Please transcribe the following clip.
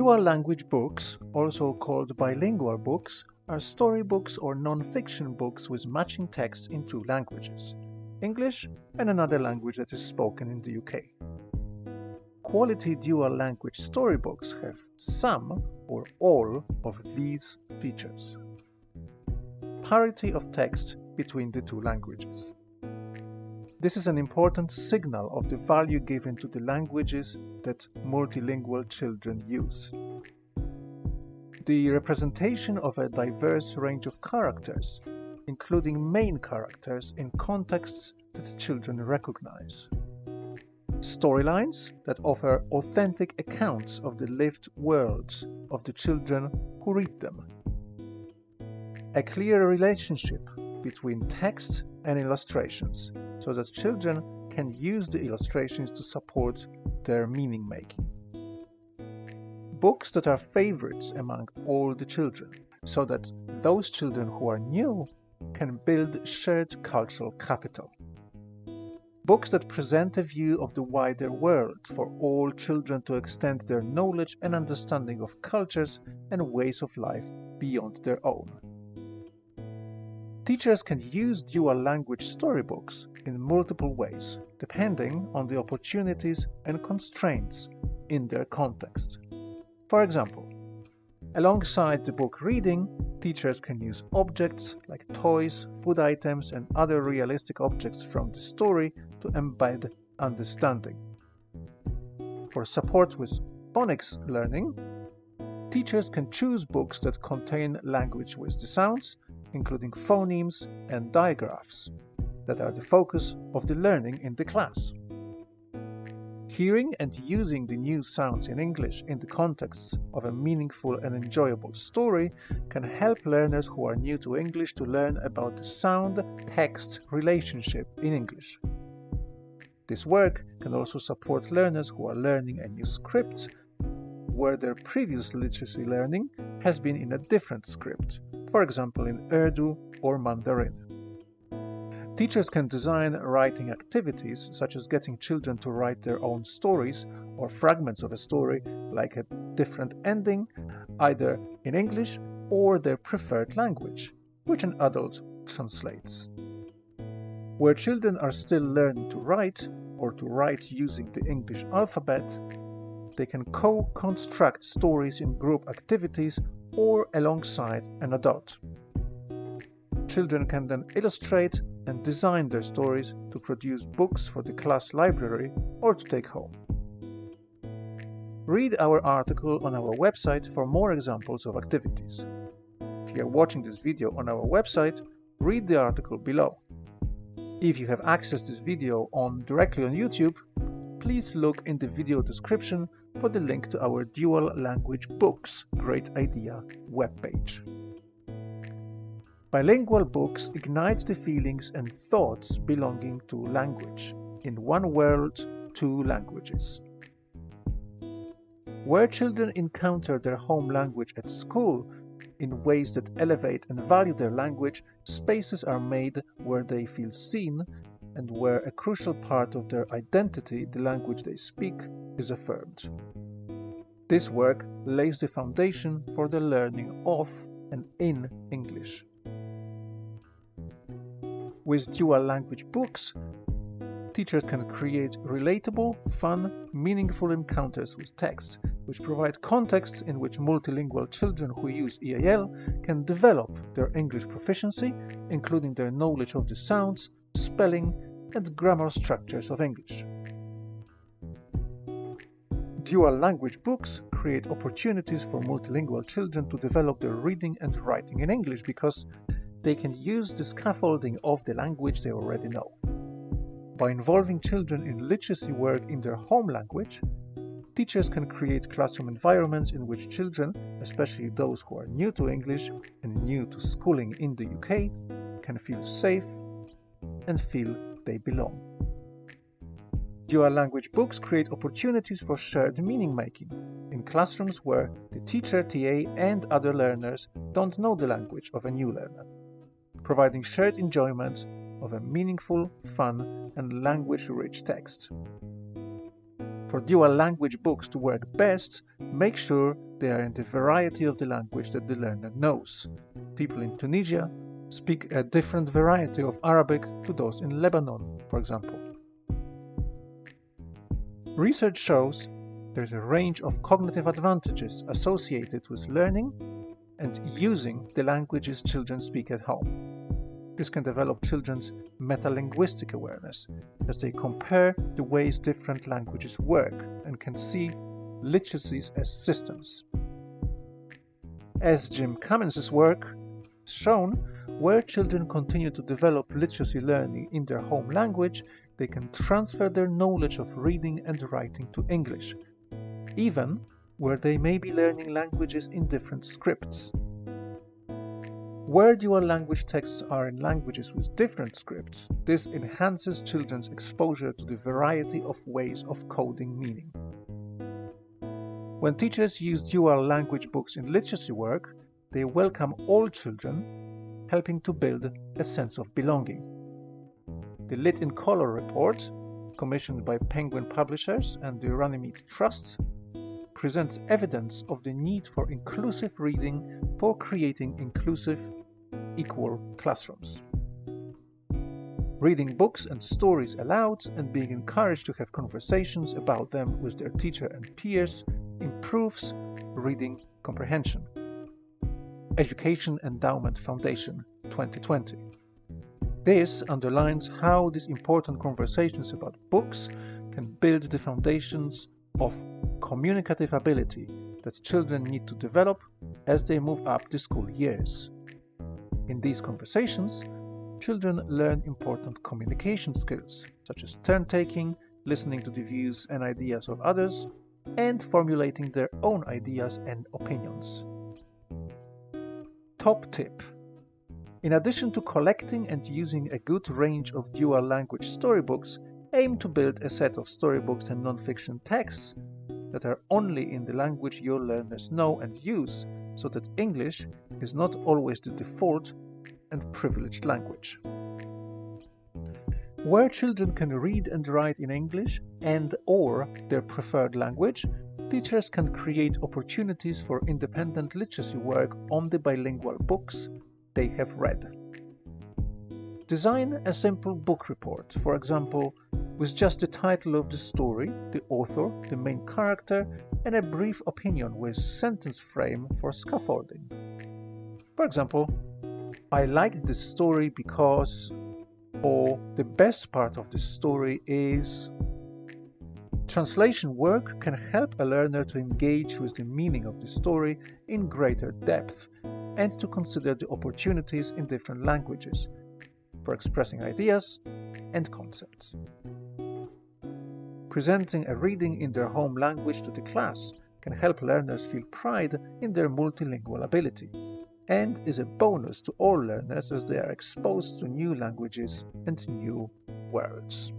Dual language books, also called bilingual books, are storybooks or non-fiction books with matching text in two languages, English and another language that is spoken in the UK. Quality dual language storybooks have some or all of these features. Parity of text between the two languages. This is an important signal of the value given to the languages that multilingual children use. The representation of a diverse range of characters, including main characters in contexts that children recognize. Storylines that offer authentic accounts of the lived worlds of the children who read them. A clear relationship between text and illustrations, so that children can use the illustrations to support their meaning making. Books that are favorites among all the children, so that those children who are new can build shared cultural capital. Books that present a view of the wider world for all children to extend their knowledge and understanding of cultures and ways of life beyond their own. Teachers can use dual language storybooks in multiple ways, depending on the opportunities and constraints in their context. For example, alongside the book reading, teachers can use objects like toys, food items, and other realistic objects from the story to embed understanding. For support with phonics learning, teachers can choose books that contain language with the sounds, including phonemes and digraphs, that are the focus of the learning in the class. Hearing and using the new sounds in English in the context of a meaningful and enjoyable story can help learners who are new to English to learn about the sound-text relationship in English. This work can also support learners who are learning a new script where their previous literacy learning has been in a different script, for example in Urdu or Mandarin. Teachers can design writing activities such as getting children to write their own stories or fragments of a story like a different ending, either in English or their preferred language, which an adult translates. Where children are still learning to write or to write using the English alphabet, they can co-construct stories in group activities or alongside an adult. Children can then illustrate and design their stories to produce books for the class library or to take home. Read our article on our website for more examples of activities. If you are watching this video on our website, read the article below. If you have accessed this video directly on YouTube, please look in the video description for the link to our Dual Language Books Great Idea webpage. Bilingual books ignite the feelings and thoughts belonging to language. In one world, two languages. Where children encounter their home language at school in ways that elevate and value their language, spaces are made where they feel seen and where a crucial part of their identity, the language they speak, is affirmed. This work lays the foundation for the learning of and in English. With dual language books, teachers can create relatable, fun, meaningful encounters with text, which provide contexts in which multilingual children who use EAL can develop their English proficiency, including their knowledge of the sounds, spelling, and grammar structures of English. Dual language books create opportunities for multilingual children to develop their reading and writing in English because they can use the scaffolding of the language they already know. By involving children in literacy work in their home language, teachers can create classroom environments in which children, especially those who are new to English and new to schooling in the UK, can feel safe and feel they belong. Dual language books create opportunities for shared meaning making in classrooms where the teacher, TA, and other learners don't know the language of a new learner, providing shared enjoyment of a meaningful, fun, and language-rich text. For dual language books to work best, make sure they are in the variety of the language that the learner knows. People in Tunisia speak a different variety of Arabic to those in Lebanon, for example. Research shows there's a range of cognitive advantages associated with learning and using the languages children speak at home. This can develop children's metalinguistic awareness as they compare the ways different languages work and can see literacies as systems. As Jim Cummins' work has shown, where children continue to develop literacy learning in their home language, they can transfer their knowledge of reading and writing to English, even where they may be learning languages in different scripts. Where dual language texts are in languages with different scripts, this enhances children's exposure to the variety of ways of coding meaning. When teachers use dual language books in literacy work, they welcome all children, helping to build a sense of belonging. The Lit in Color report, commissioned by Penguin Publishers and the Runnymede Trust, presents evidence of the need for inclusive reading for creating inclusive, equal classrooms. Reading books and stories aloud and being encouraged to have conversations about them with their teacher and peers improves reading comprehension. Education Endowment Foundation, 2020. This underlines how these important conversations about books can build the foundations of communicative ability that children need to develop as they move up the school years. In these conversations, children learn important communication skills such as turn-taking, listening to the views and ideas of others, and formulating their own ideas and opinions. Top tip: in addition to collecting and using a good range of dual language storybooks, aim to build a set of storybooks and non-fiction texts that are only in the language your learners know and use, so that English is not always the default and privileged language. Where children can read and write in English and/or their preferred language, teachers can create opportunities for independent literacy work on the bilingual books they have read. Design a simple book report, for example, with just the title of the story, the author, the main character, and a brief opinion with sentence frame for scaffolding. For example, I liked this story because, or the best part of the story is. Translation work can help a learner to engage with the meaning of the story in greater depth and to consider the opportunities in different languages for expressing ideas and concepts. Presenting a reading in their home language to the class can help learners feel pride in their multilingual ability and is a bonus to all learners as they are exposed to new languages and new words.